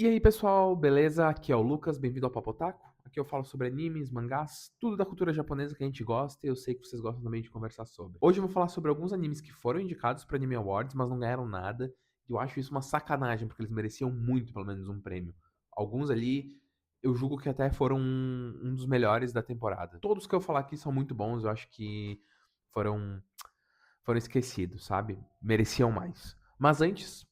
E aí, pessoal, beleza? Aqui é o Lucas, bem-vindo ao Papo Otaku. Aqui eu falo sobre animes, mangás, tudo da cultura japonesa que a gente gosta e eu sei que vocês gostam também de conversar sobre. Hoje eu vou falar sobre alguns animes que foram indicados para Anime Awards, mas não ganharam nada. E eu acho isso uma sacanagem, porque eles mereciam muito, pelo menos, um prêmio. Alguns ali, eu julgo que até foram um dos melhores da temporada. Todos que eu falar aqui são muito bons, eu acho que foram, foram esquecidos, sabe? Mereciam mais. Mas antes,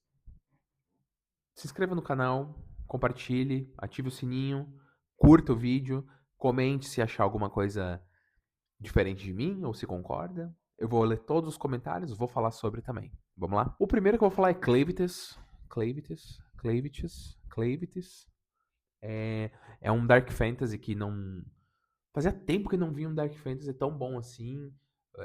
se inscreva no canal, compartilhe, ative o sininho, curta o vídeo, comente se achar alguma coisa diferente de mim ou se concorda. Eu vou ler todos os comentários, vou falar sobre também. Vamos lá? O primeiro que eu vou falar é Clavites. Clavites. É um Dark Fantasy que não. Fazia tempo que não vinha um Dark Fantasy tão bom assim.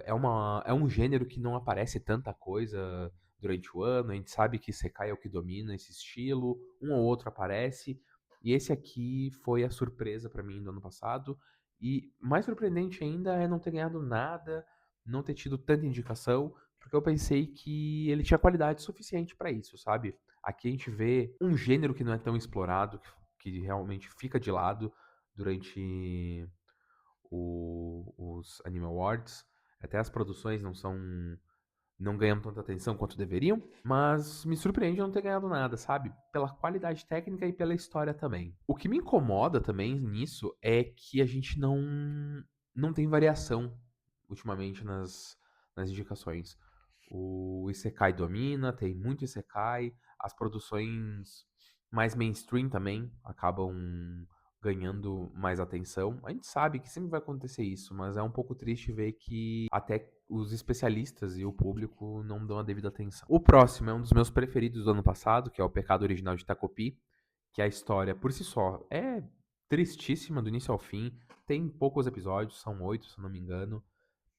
É um gênero que não aparece tanta coisa durante o ano. A gente sabe que Sekai é o que domina esse estilo. Um ou outro aparece. E esse aqui foi a surpresa pra mim do ano passado. E mais surpreendente ainda é não ter ganhado nada, não ter tido tanta indicação, porque eu pensei que ele tinha qualidade suficiente pra isso, sabe? Aqui a gente vê um gênero que não é tão explorado, que realmente fica de lado durante os Anime Awards. Até as produções não ganham tanta atenção quanto deveriam, mas me surpreende não ter ganhado nada, sabe? Pela qualidade técnica e pela história também. O que me incomoda também nisso é que a gente não tem variação ultimamente nas indicações. O Isekai domina, tem muito Isekai, as produções mais mainstream também acabam ganhando mais atenção. A gente sabe que sempre vai acontecer isso, mas é um pouco triste ver que até os especialistas e o público não dão a devida atenção. O próximo é um dos meus preferidos do ano passado, que é o Pecado Original de Takopi, que a história por si só é tristíssima do início ao fim. Tem poucos episódios, são 8, se eu não me engano,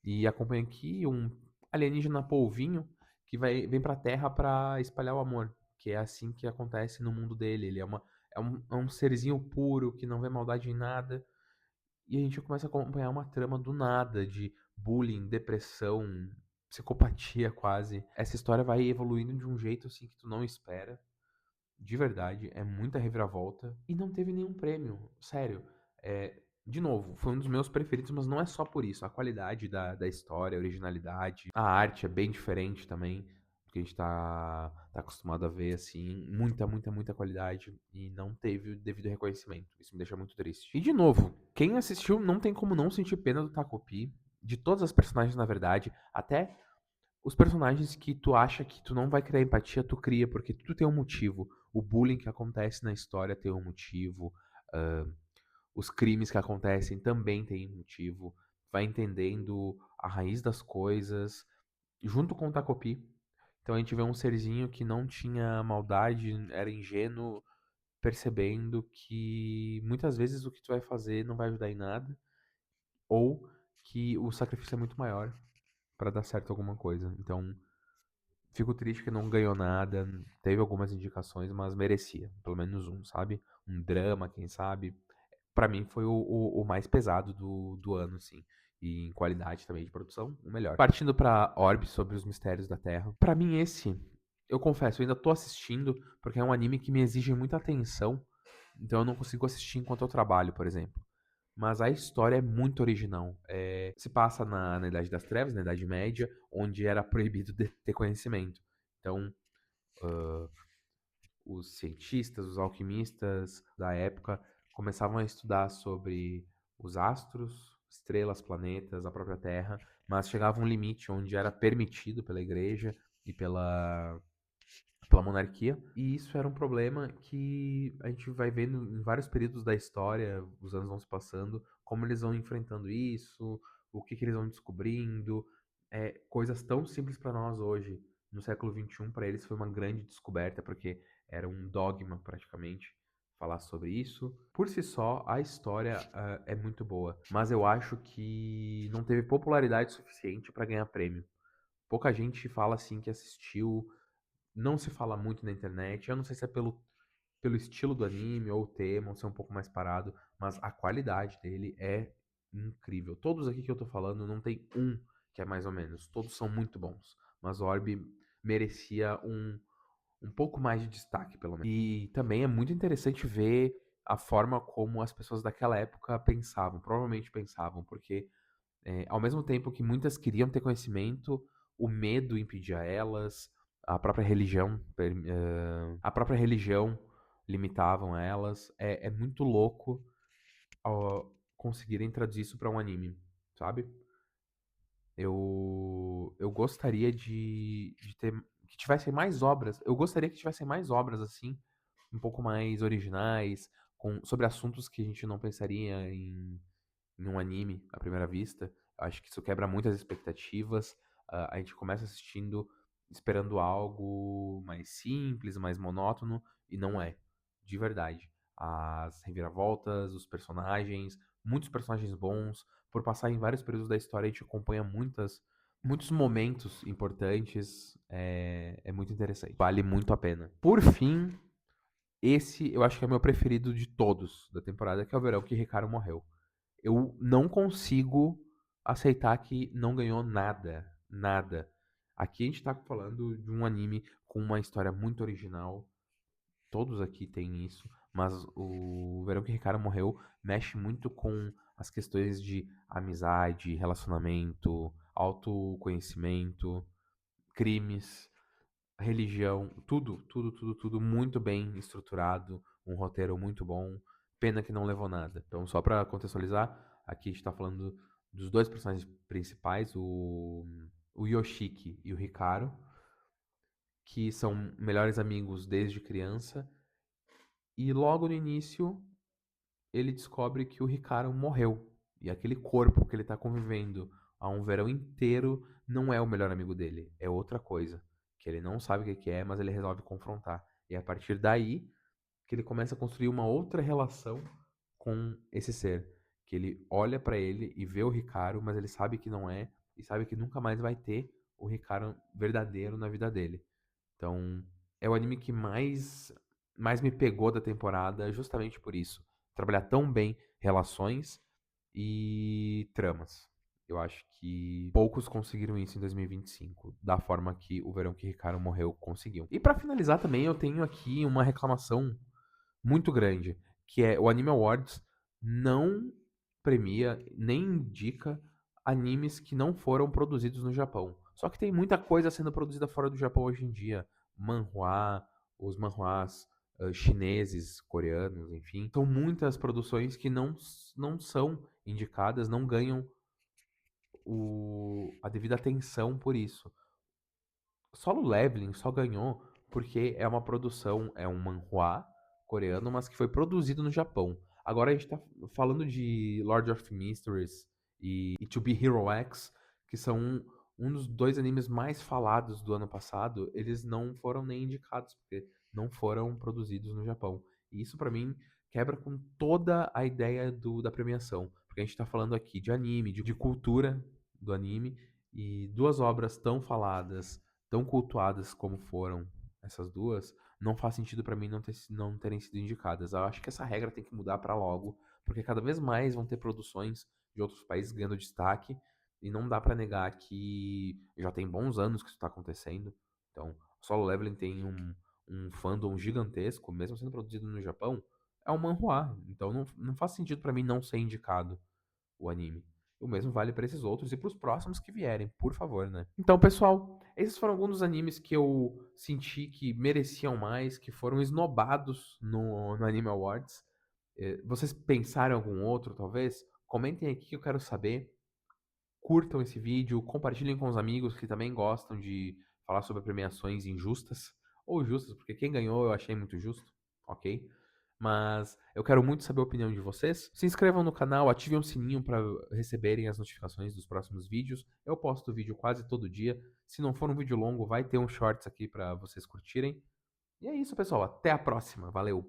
e acompanha aqui um alienígena polvinho que vem pra Terra pra espalhar o amor, que é assim que acontece no mundo dele. Ele é um serzinho puro que não vê maldade em nada. E a gente começa a acompanhar uma trama do nada de bullying, depressão, psicopatia quase. Essa história vai evoluindo de um jeito assim que tu não espera. De verdade, é muita reviravolta. E não teve nenhum prêmio, sério. De novo, foi um dos meus preferidos, mas não é só por isso. A qualidade da história, a originalidade, a arte é bem diferente também. Porque a gente tá acostumado a ver, assim, muita qualidade. E não teve o devido reconhecimento. Isso me deixa muito triste. E, de novo, quem assistiu não tem como não sentir pena do Takopi. De todas as personagens, na verdade. Até os personagens que tu acha que tu não vai criar empatia, tu cria, porque tudo tem um motivo. O bullying que acontece na história tem um motivo. ah, os crimes que acontecem também têm um motivo. Vai entendendo a raiz das coisas, junto com o Takopi. Então a gente vê um serzinho que não tinha maldade, era ingênuo, percebendo que muitas vezes o que tu vai fazer não vai ajudar em nada, ou que o sacrifício é muito maior para dar certo alguma coisa. Então, fico triste que não ganhou nada. Teve algumas indicações, mas merecia. Pelo menos um, sabe? Um drama, quem sabe. Pra mim foi o mais pesado do ano, assim. E em qualidade também de produção, o melhor. Partindo pra Orb, sobre os mistérios da Terra. Pra mim esse, eu confesso, eu ainda tô assistindo, porque é um anime que me exige muita atenção. Então eu não consigo assistir enquanto eu trabalho, por exemplo. Mas a história é muito original. Se passa na Idade das Trevas, na Idade Média, onde era proibido de ter conhecimento. Então, os cientistas, os alquimistas da época começavam a estudar sobre os astros, estrelas, planetas, a própria Terra, mas chegava um limite onde era permitido pela igreja e pela monarquia, e isso era um problema que a gente vai vendo em vários períodos da história, os anos vão se passando, como eles vão enfrentando isso, o que eles vão descobrindo, coisas tão simples para nós hoje, no século XXI, para eles foi uma grande descoberta, porque era um dogma praticamente falar sobre isso. Por si só, a história é muito boa, mas eu acho que não teve popularidade suficiente para ganhar prêmio. Pouca gente fala assim que assistiu, não se fala muito na internet. Eu não sei se é pelo estilo do anime ou o tema, ou se é um pouco mais parado, mas a qualidade dele é incrível. Todos aqui que eu tô falando, não tem um que é mais ou menos. Todos são muito bons. Mas Orb merecia um pouco mais de destaque, pelo menos. E também é muito interessante ver a forma como as pessoas daquela época pensavam, provavelmente pensavam, porque ao mesmo tempo que muitas queriam ter conhecimento, o medo impedia elas, a própria religião, a própria religião limitavam elas. É muito louco conseguirem traduzir isso para um anime, sabe? Eu gostaria de ter que tivessem mais obras. Eu gostaria que tivessem mais obras assim, um pouco mais originais, sobre assuntos que a gente não pensaria em um anime à primeira vista. Eu acho que isso quebra muitas expectativas. A gente começa assistindo esperando algo mais simples, mais monótono, e não é. De verdade. As reviravoltas, os personagens, muitos personagens bons. Por passar em vários períodos da história, a gente acompanha muitos momentos importantes. É muito interessante. Vale muito a pena. Por fim, esse eu acho que é o meu preferido de todos da temporada, que é o verão que Ricardo morreu. Eu não consigo aceitar que não ganhou nada, nada. Aqui a gente tá falando de um anime com uma história muito original. Todos aqui têm isso, mas o Verão que Ricardo morreu mexe muito com as questões de amizade, relacionamento, autoconhecimento, crimes, religião, tudo muito bem estruturado, um roteiro muito bom. Pena que não levou nada. Então, só pra contextualizar, aqui a gente tá falando dos dois personagens principais, o Yoshiki e o Hikaru, que são melhores amigos desde criança, e logo no início ele descobre que o Hikaru morreu. E aquele corpo que ele tá convivendo há um verão inteiro não é o melhor amigo dele, é outra coisa. Que ele não sabe o que que é, mas ele resolve confrontar. E é a partir daí que ele começa a construir uma outra relação com esse ser. Que ele olha pra ele e vê o Hikaru, mas ele sabe que não é, e sabe que nunca mais vai ter o Hikaru verdadeiro na vida dele. Então, é o anime que mais me pegou da temporada justamente por isso. Trabalhar tão bem relações e tramas. Eu acho que poucos conseguiram isso em 2025, da forma que o Verão que Ricardo morreu conseguiu. E pra finalizar também, eu tenho aqui uma reclamação muito grande, que é o Anime Awards não premia nem indica animes que não foram produzidos no Japão. Só que tem muita coisa sendo produzida fora do Japão hoje em dia. Manhwa, os manhwas chineses, coreanos, enfim. São muitas produções que não são indicadas, não ganham a devida atenção por isso. Solo Leveling só ganhou porque é uma produção, é um manhwa coreano, mas que foi produzido no Japão. Agora a gente tá falando de Lord of Mysteries e To Be Hero X, que são um dos dois animes mais falados do ano passado. Eles não foram nem indicados, porque não foram produzidos no Japão. E isso pra mim quebra com toda a ideia da premiação. Porque a gente tá falando aqui de anime, de cultura do anime, e duas obras tão faladas, tão cultuadas como foram essas duas, não faz sentido pra mim não terem sido indicadas. Eu acho que essa regra tem que mudar pra logo, porque cada vez mais vão ter produções de outros países ganhando destaque, e não dá pra negar que já tem bons anos que isso tá acontecendo. Então, Solo Leveling tem um fandom gigantesco, mesmo sendo produzido no Japão, é um manhwa, então não faz sentido pra mim não ser indicado o anime. O mesmo vale para esses outros e para os próximos que vierem, por favor, né? Então, pessoal, esses foram alguns dos animes que eu senti que mereciam mais, que foram esnobados no Anime Awards. Vocês pensaram em algum outro, talvez? Comentem aqui que eu quero saber. Curtam esse vídeo, compartilhem com os amigos que também gostam de falar sobre premiações injustas. Ou justas, porque quem ganhou eu achei muito justo, ok? Mas eu quero muito saber a opinião de vocês. Se inscrevam no canal, ativem o sininho para receberem as notificações dos próximos vídeos. Eu posto vídeo quase todo dia. Se não for um vídeo longo, vai ter um shorts aqui para vocês curtirem. E é isso, pessoal. Até a próxima. Valeu!